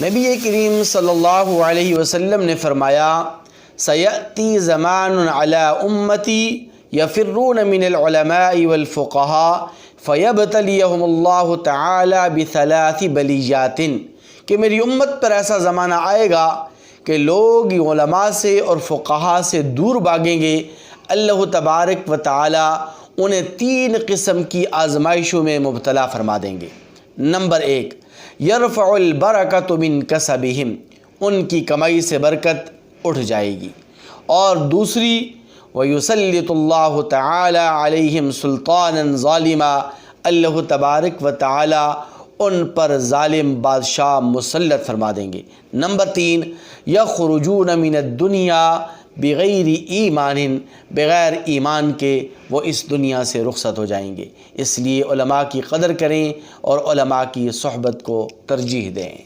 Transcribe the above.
نبی کریم صلی اللہ علیہ وسلم نے فرمایا سیأتی زمان علی امتی یفرون من العلماء والفقہاء فیبتلیہم اللہ تعالی بثلاث بلیات، کہ میری امت پر ایسا زمانہ آئے گا کہ لوگ علماء سے اور فقہاء سے دور بھاگیں گے، اللہ تبارک و تعالی انہیں 3 قسم کی آزمائشوں میں مبتلا فرما دیں گے۔ نمبر 1، یرفع البرکۃ من کسبہم، ان کی کمائی سے برکت اٹھ جائے گی۔ اور دوسری، وَيُسَلِّطُ اللَّهُ تَعَالَى عَلَيْهِمْ سُلْطَانًا ظَالِمًا، اللہ تبارک و تعالی ان پر ظالم بادشاہ مسلط فرما دیں گے۔ نمبر 3، یخرجون من الدنیا بغیر ایمان، بغیر ایمان کے وہ اس دنیا سے رخصت ہو جائیں گے۔ اس لیے علماء کی قدر کریں اور علماء کی صحبت کو ترجیح دیں۔